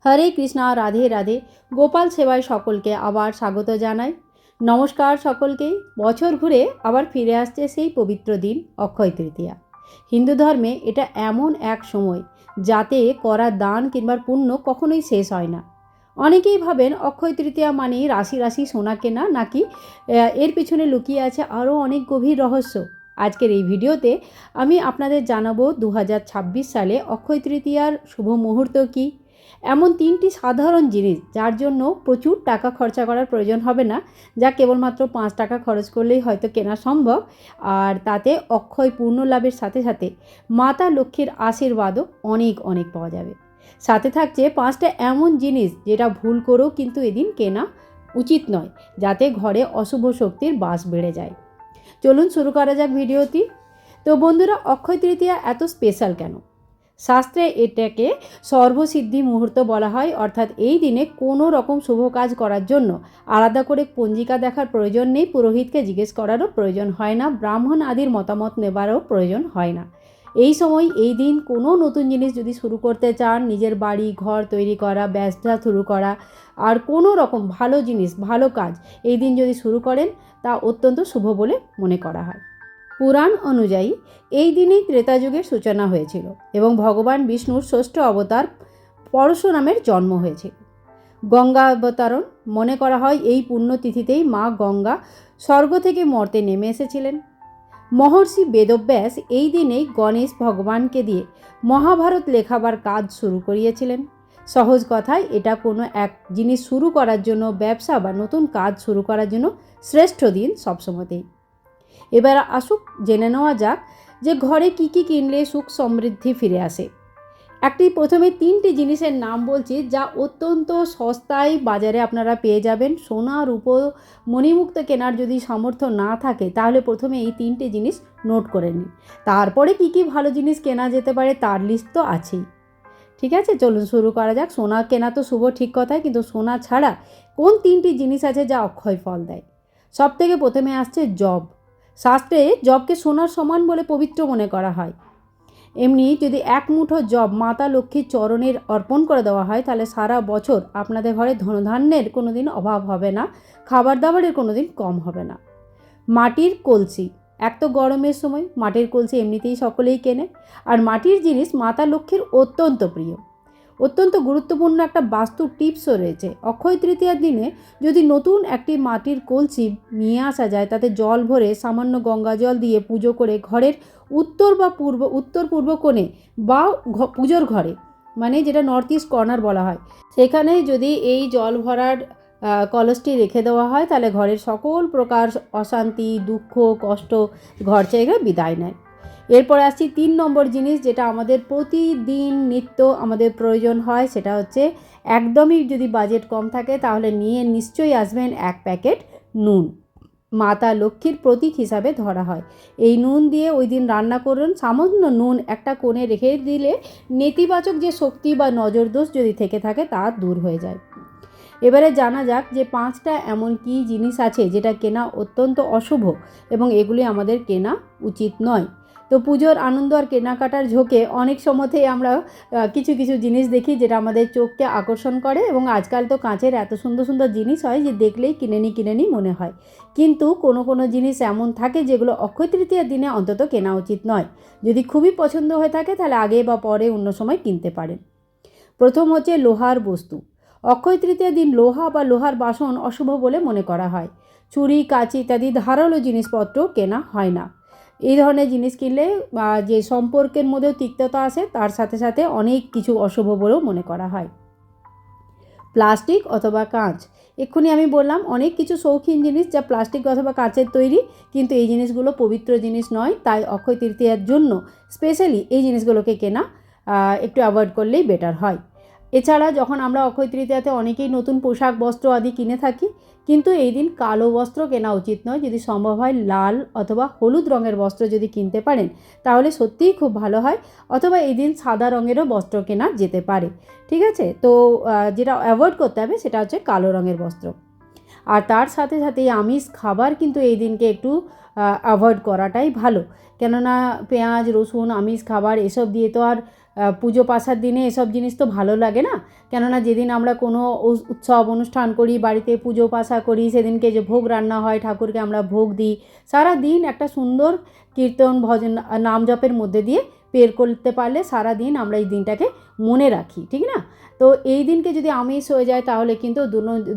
হরে কৃষ্ণা, রাধে রাধে। গোপাল সেবায় সকলকে আবার স্বাগত জানাই। নমস্কার সকলকেই। বছর ঘুরে আবার ফিরে আসছে সেই পবিত্র দিন অক্ষয় তৃতীয়া। হিন্দু ধর্মে এটা এমন এক সময় যাতে করা দান কিংবা পুণ্য কখনোই শেষ হয় না। অনেকেই ভাবেন অক্ষয় তৃতীয়া মানে রাশি রাশি সোনা কেনা, নাকি এর পিছনে লুকিয়ে আছে আরও অনেক গভীর রহস্য। আজকের এই ভিডিওতে আমি আপনাদের জানাবো 2026 সালে অক্ষয় তৃতীয়ার শুভ মুহূর্ত কী, এমন তিনটি সাধারণ জিনিস যার জন্য প্রচুর টাকা খরচা করার প্রয়োজন হবে না, যা কেবলমাত্র 5 টাকা খরচ করলেই হয়তো কেনা সম্ভব। আর তাতে অক্ষয় পূর্ণ লাভের সাথে সাথে মাতা লক্ষ্মীর আশীর্বাদও অনেক অনেক পাওয়া যাবে। সাথে থাকছে 5টা এমন জিনিস যেটা ভুল করেও কিন্তু এদিন কেনা উচিত নয়, যাতে ঘরে অশুভ শক্তির বাস বেড়ে যায়। চলুন শুরু করা যাক ভিডিওটি। তো বন্ধুরা, অক্ষয় তৃতীয়া এত স্পেশাল কেন? শাস্ত্রে এটাকে সর্বসিদ্ধি মুহূর্ত বলা হয়, অর্থাৎ এই দিনে কোনো রকম শুভ কাজ করার জন্য আলাদা করে পঞ্জিকা দেখার প্রয়োজন নেই, পুরোহিতকে জিজ্ঞেস করারও প্রয়োজন হয় না, ব্রাহ্মণ আদির মতামত নেবারও প্রয়োজন হয় না। এই সময় এই দিন কোনো নতুন জিনিস যদি শুরু করতে চান, নিজের বাড়ি ঘর তৈরি করা, ব্যবসা শুরু করা, আর কোনো রকম ভালো জিনিস ভালো কাজ এই দিন যদি শুরু করেন, তা অত্যন্ত শুভ বলে মনে করা হয়। পুরাণ অনুযায়ী এই দিনেই ত্রেতা যুগের সূচনা হয়েছিল এবং ভগবান বিষ্ণুর ষষ্ঠ অবতার পরশুরামের জন্ম হয়েছিল। গঙ্গা অবতরণ মনে করা হয় এই পুণ্যতিথিতেই মা গঙ্গা স্বর্গ থেকে মর্তে নেমে এসেছিলেন। মহর্ষি বেদব্যাস এই দিনেই গণেশ ভগবানকে দিয়ে মহাভারত লেখাবার কাজ শুরু করিয়েছিলেন। সহজ কথায় এটা কোনো এক জিনিস শুরু করার জন্য, ব্যবসা বা নতুন কাজ শুরু করার জন্য শ্রেষ্ঠ দিন সবসময়তেই। এবার আসুক জেনে নেওয়া যাক যে ঘরে কি কি কিনলে সুখ সমৃদ্ধি ফিরে আসে। প্রথমে 3টি জিনিসের নাম বলছি, যা অত্যন্ত সস্তায় বাজারে আপনারা পেয়ে যাবেন। সোনা রূপো মণিমুক্ত কেনার যদি সামর্থ্য না থাকে, তাহলে প্রথমে এই 3টি জিনিস নোট করে নিন। তারপরে কি কি ভালো জিনিস কেনা যেতে পারে তার লিস্ট তো আছেই। ঠিক আছে, চলুন শুরু করা যাক। সোনা কেনা তো শুভ, ঠিক কথাই, কিন্তু সোনা ছাড়া কোন 3টি জিনিস আছে যা অক্ষয় ফল দেয়? সব থেকে প্রথমে আসছে জব। শাস্ত্রে জবকে সোনার সমান বলে পবিত্র মনে করা হয়। এমনি যদি এক মুঠো জব মাতা লক্ষ্মীর চরণের অর্পণ করে দেওয়া হয়, তাহলে সারা বছর আপনাদের ঘরে ধনধান্যের কোনো দিন অভাব হবে না, খাবার দাবারের কোনো দিন কম হবে না। মাটির কলসি, এক তো গরমের সময় মাটির কলসি এমনিতেই সকলেই কেনে, আর মাটির জিনিস মাতা লক্ষ্মীর অত্যন্ত প্রিয়। অত্যন্ত গুরুত্বপূর্ণ একটা বাস্তু টিপসও রয়েছে। অক্ষয় তৃতীয়ার দিনে যদি নতুন একটি মাটির কলসি নিয়ে আসা যায়, তাতে জল ভরে সামান্য গঙ্গা জল দিয়ে পুজো করে ঘরের উত্তর পূর্ব কোণে বা পুজোর ঘরে, মানে যেটা নর্থ ইস্ট কর্নার বলা হয়, সেখানে যদি এই জল ভরার কলসটি রেখে দেওয়া হয়, তাহলে ঘরের সকল প্রকার অশান্তি, দুঃখ, কষ্ট ঘর থেকে বিদায় নেয়। এরপরে আসছি 3 নম্বর জিনিস, যেটা আমাদের প্রতিদিন নিত্য আমাদের প্রয়োজন হয়। সেটা হচ্ছে, একদমই যদি বাজেট কম থাকে তাহলে নিয়ে নিশ্চয়ই আসবেন 1 প্যাকেট নুন। মাতা লক্ষ্মীর প্রতীক হিসাবে ধরা হয়। এই নুন দিয়ে ওই দিন রান্না করুন। সামান্য নুন একটা কোণে রেখে দিলে নেতিবাচক যে শক্তি বা নজরদোষ যদি থেকে থাকে তা দূর হয়ে যায়। এবারে জানা যাক যে 5টা এমন কি জিনিস আছে যেটা কেনা অত্যন্ত অশুভ এবং এগুলি আমাদের কেনা উচিত নয়। তো পুজোর আনন্দ আর কেনাকাটার ঝোঁকে অনেক সময়তেই আমরা কিছু কিছু জিনিস দেখি যেটা আমাদের চোখকে আকর্ষণ করে, এবং আজকাল তো কাঁচের এত সুন্দর সুন্দর জিনিস হয় যে দেখলেই কিনে নিই মনে হয়। কিন্তু কোনো কোনো জিনিস এমন থাকে যেগুলো অক্ষয় তৃতীয়ার দিনে অন্তত কেনা উচিত নয়। যদি খুবই পছন্দ হয়ে থাকে তাহলে আগে বা পরে অন্য সময় কিনতে পারেন। প্রথম হচ্ছে লোহার বস্তু। অক্ষয় তৃতীয়ার দিন লোহা বা লোহার বাসন অশুভ বলে মনে করা হয়। ছুরি, কাঁচি ইত্যাদি ধারালো জিনিসপত্র কেনা হয় না। এই ধরনের জিনিস কিনলে যে সম্পর্কের মধ্যেও তিক্ততা আসে, তার সাথে সাথে অনেক কিছু অশুভ বলেও মনে করা হয়। প্লাস্টিক অথবা কাঁচ, এক্ষুনি আমি বললাম অনেক কিছু শৌখিন জিনিস যা প্লাস্টিক অথবা কাঁচের তৈরি, কিন্তু এই জিনিসগুলো পবিত্র জিনিস নয়। তাই অক্ষয় তৃতীয়ার জন্য স্পেশালি এই জিনিসগুলোকে কেনা একটু অ্যাভয়েড করলেই বেটার হয়। এছাড়া যখন আমরা অক্ষয় তৃতীয়াতে অনেকেই নতুন পোশাক বস্ত্র আদি কিনে থাকি, কিন্তু এই দিন কালো বস্ত্র কেনা উচিত নয়। যদি সম্ভব হয় লাল অথবা হলুদ রঙের বস্ত্র যদি কিনতে পারেন তাহলে সত্যিই খুব ভালো হয়, অথবা এই দিন সাদা রঙেরও বস্ত্র কেনা যেতে পারে। ঠিক আছে, তো যেটা অ্যাভয়েড করতে হবে সেটা হচ্ছে কালো রঙের বস্ত্র। আর তার সাথে সাথে আমিষ খাবার কিন্তু এই দিনকে একটু অ্যাভয়েড করাটাই ভালো, কেননা পেঁয়াজ রসুন আমিষ খাবার এসব দিয়ে তো আর পুজো পাশার দিনে এসব জিনিস তো ভালো লাগে না। কেননা যেদিন আমরা কোনো উৎসব অনুষ্ঠান করি, বাড়িতে পুজো পাশা করি, সেদিনকে যে ভোগ রান্না হয়, ঠাকুরকে আমরা ভোগ দিই, সারা দিন একটা সুন্দর কীর্তন ভজন নাম জপের মধ্যে দিয়ে বের করতে পারলে সারা দিন আমরা এই দিনটাকে মনে রাখি, ঠিক না? তো এই দিনকে যদি আমিষ হয়ে যায় তাহলে কিন্তু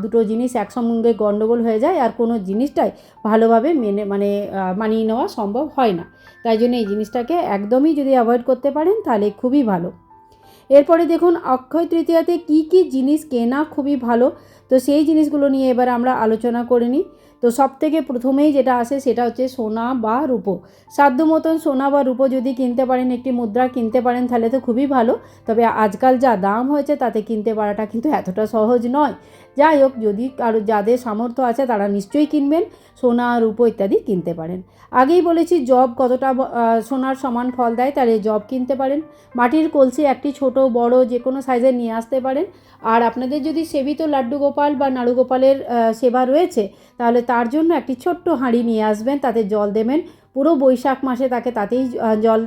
দুটো জিনিস একসঙ্গে গণ্ডগোল হয়ে যায়, আর কোনো জিনিসটাই ভালোভাবে মানিয়ে নেওয়া সম্ভব হয় না। তাই জন্য এই জিনিসটাকে একদমই যদি অ্যাভয়েড করতে পারেন তাহলে খুবই ভালো। এরপরে দেখুন অক্ষয় তৃতীয়াতে কি কি জিনিস কেনা খুবই ভালো, তো সেই জিনিসগুলো নিয়ে এবার আমরা আলোচনা করে নিই। তো সবথেকে প্রথমেই যেটা আসে সেটা হচ্ছে সোনা বা রূপো। সাধ্য মতন সোনা বা রূপো যদি কিনতে পারেন, একটি মুদ্রা কিনতে পারেন তাহলে তো খুবই ভালো। তবে আজকাল যা দাম হয়েছে তাতে কিনতে পারাটা কিন্তু এতটা সহজ নয়। যাই হোক, যদি কারো যাদের সামর্থ্য আছে তারা নিশ্চয়ই কিনবেন, সোনা রূপো ইত্যাদি কিনতে পারেন। আগেই বলেছি জব কতটা সোনার সমান ফল দেয়, তাহলে জব কিনতে পারেন। মাটির কলসি একটি ছোট বড় যে কোনো সাইজের নিয়ে আসতে পারেন। আর আপনাদের যদি সেবিত লাড্ডু গোপাল বা নাড়ু গোপালের সেবা রয়েছে তাহলে তার জন্য একটি ছোট্ট হাঁড়ি নিয়ে আসবেন, তাতে জল দেবেন। পুরো বৈশাখ মাসে তাতেই জল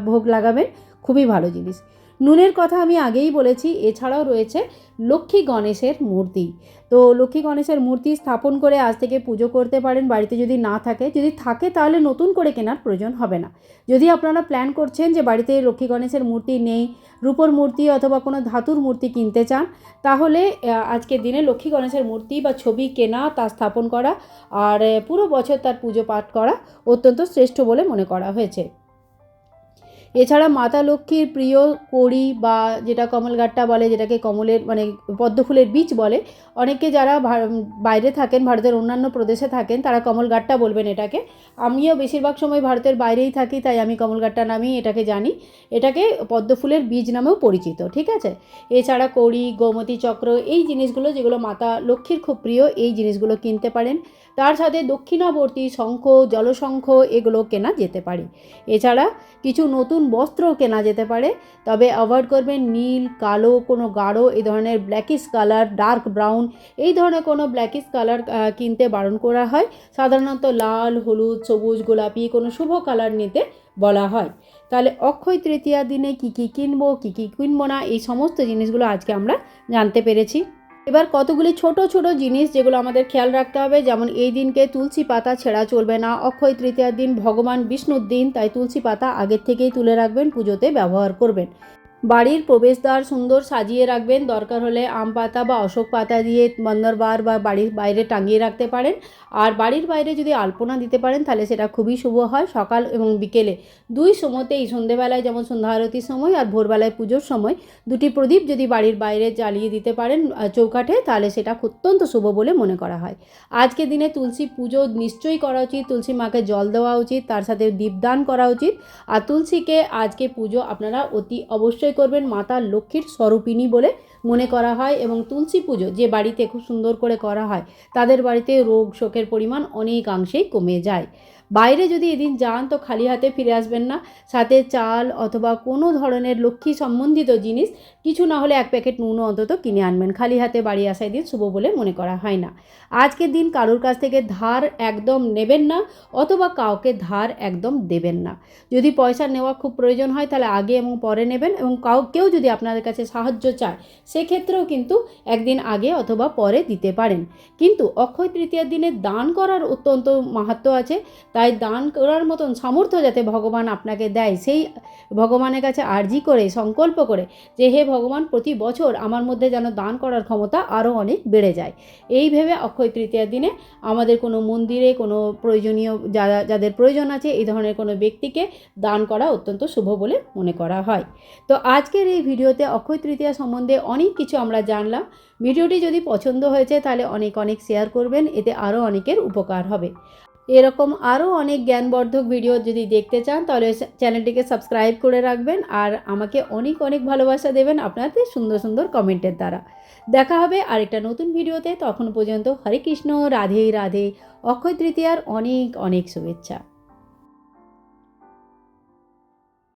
ভোগ লাগাবেন, খুবই ভালো জিনিস। নুনের কথা আমি আগেই বলেছি। এছাড়াও রয়েছে লক্ষ্মী গণেশের মূর্তি। তো লক্ষ্মী গণেশের মূর্তি স্থাপন করে আজ থেকে পুজো করতে পারেন বাড়িতে। যদি না থাকে, যদি থাকে তাহলে নতুন করে কেনার প্রয়োজন হবে না। যদি আপনারা প্ল্যান করছেন যে বাড়িতে লক্ষ্মী গণেশের মূর্তি নেই, রূপোর মূর্তি অথবা কোনো ধাতুর মূর্তি কিনতে চান, তাহলে আজকের দিনে লক্ষ্মী গণেশের মূর্তি বা ছবি কেনা, তা স্থাপন করা আর পুরো বছর তার পুজো পাঠ করা অত্যন্ত শ্রেষ্ঠ বলে মনে করা হয়েছে। এছাড়া মাতা লক্ষ্মীর প্রিয় কড়ি বা যেটা কমলগাট্টা বলে, যেটাকে কমলের পদ্মফুলের বীজ বলে, অনেকে যারা বাইরে থাকেন, ভারতের অন্যান্য প্রদেশে থাকেন, তারা কমলগাট্টা বলবেন এটাকে। আমিও বেশিরভাগ সময় ভারতের বাইরেই থাকি, তাই আমি কমলগাট্টা নামেই এটাকে জানি। এটাকে পদ্মফুলের বীজ নামেও পরিচিত, ঠিক আছে? এছাড়া কড়ি, গোমতী চক্র, এই জিনিসগুলো যেগুলো মাতা লক্ষ্মীর খুব প্রিয়, এই জিনিসগুলো কিনতে পারেন। তার সাথে দক্ষিণাবর্তী শঙ্খ, জলশঙ্খ এগুলো কেনা যেতে পারে। এছাড়া কিছু নতুন বস্ত্রও কেনা যেতে পারে, তবে অ্যাভয়েড করবেন নীল, কালো, কোনো গাঢ় এই ধরনের ব্ল্যাকিশ কালার, ডার্ক ব্রাউন এই ধরনের কোনো ব্ল্যাকিশ কালার কিনতে বারণ করা হয়। সাধারণত লাল, হলুদ, সবুজ, গোলাপি কোনো শুভ কালার নিতে বলা হয়। তাহলে অক্ষয় তৃতীয়ার দিনে কী কী কিনবো, কী কী কিনবো না, এই সমস্ত জিনিসগুলো আজকে আমরা জানতে পেরেছি। এবার কতগুলি ছোট ছোট জিনিস যেগুলো আমাদের খেয়াল রাখতে হবে, যেমন এই দিনকে তুলসী পাতা ছেঁড়া চলবে না। অক্ষয় তৃতীয়ার দিন ভগবান বিষ্ণুর দিন, তাই তুলসী পাতা আগের থেকেই তুলে রাখবেন, পুজোতে ব্যবহার করবেন। বাড়ির প্রবেশদ্বার সুন্দর সাজিয়ে রাখবেন, দরকার হলে আম পাতা বা অশোক পাতা দিয়ে বন্দরবার বা বাড়ির বাইরে টাঙিয়ে রাখতে পারেন। আর বাড়ির বাইরে যদি আলপনা দিতে পারেন তাহলে সেটা খুবই শুভ হয়। সকাল এবং বিকেলে দুই সময়তেই, সন্ধ্যেবেলায় যেমন সন্ধ্যা আরতির সময় আর ভোরবেলায় পুজোর সময়, দুটি প্রদীপ যদি বাড়ির বাইরে জ্বালিয়ে দিতে পারেন চৌকাঠে, তাহলে সেটা অত্যন্ত শুভ বলে মনে করা হয়। আজকের দিনে তুলসী পুজো নিশ্চয়ই করা উচিত, তুলসী মাকে জল দেওয়া উচিত, তার সাথে দীপদান করা উচিত। আর তুলসীকে আজকে পুজো আপনারা অতি অবশ্যই করবেন, মাতা লক্ষ্মীর স্বরূপিণী বলে মনে করা হয়। এবং তুলসী পুজো যে বাড়িতে খুব সুন্দর করে করা হয় তাদের বাড়িতে রোগ শোকের পরিমাণ অনেকাংশেই কমে যায়। বাইরে যদি এদিন যান তো খালি হাতে ফিরে আসবেন না, সাথে চাল অথবা কোনো ধরনের লক্ষ্মী সম্বন্ধিত জিনিস, কিছু না হলে 1 প্যাকেট নুনও অন্তত কিনে আনবেন। খালি হাতে বাড়ি আসায় দিন শুভ বলে মনে করা হয় না। আজকের দিন কারোর কাছ থেকে ধার একদম নেবেন না, অথবা কাউকে ধার একদম দেবেন না। যদি পয়সা নেওয়া খুব প্রয়োজন হয় তাহলে আগে এবং পরে নেবেন, এবং কেউ যদি আপনাদের কাছে সাহায্য চায় সেক্ষেত্রেও কিন্তু একদিন আগে অথবা পরে দিতে পারেন। কিন্তু অক্ষয় তৃতীয়ার দিনে দান করার অত্যন্ত মাহাত্ম্য আছে, তাই দান করার মতন সামর্থ্য যাতে ভগবান আপনাকে দেয়, সেই ভগবানের কাছে আর্জি করে, সংকল্প করে যে হে ভগবান, প্রতি বছর আমার মধ্যে যেন দান করার ক্ষমতা আরও অনেক বেড়ে যায়। এই ভেবে অক্ষয় তৃতীয়ার দিনে আমাদের কোনো মন্দিরে, কোনো প্রয়োজনীয় যাদের প্রয়োজন আছে এই ধরনের কোনো ব্যক্তিকে দান করা অত্যন্ত শুভ বলে মনে করা হয়। তো আজকের এই ভিডিওতে অক্ষয় তৃতীয়া সম্বন্ধে অনেক কিছু আমরা জানলাম। ভিডিওটি যদি পছন্দ হয়েছে তাহলে অনেক অনেক শেয়ার করবেন, এতে আরও অনেকের উপকার হবে। এরকম আরও অনেক জ্ঞানবর্ধক ভিডিও যদি দেখতে চান তাহলে চ্যানেলটিকে সাবস্ক্রাইব করে রাখবেন, আর আমাকে অনেক অনেক ভালোবাসা দেবেন আপনাদের সুন্দর সুন্দর কমেন্টের দ্বারা। দেখা হবে আরেকটা নতুন ভিডিওতে, তখন পর্যন্ত হরে কৃষ্ণ, রাধে রাধে। অক্ষয় তৃতীয়ার অনেক অনেক শুভেচ্ছা।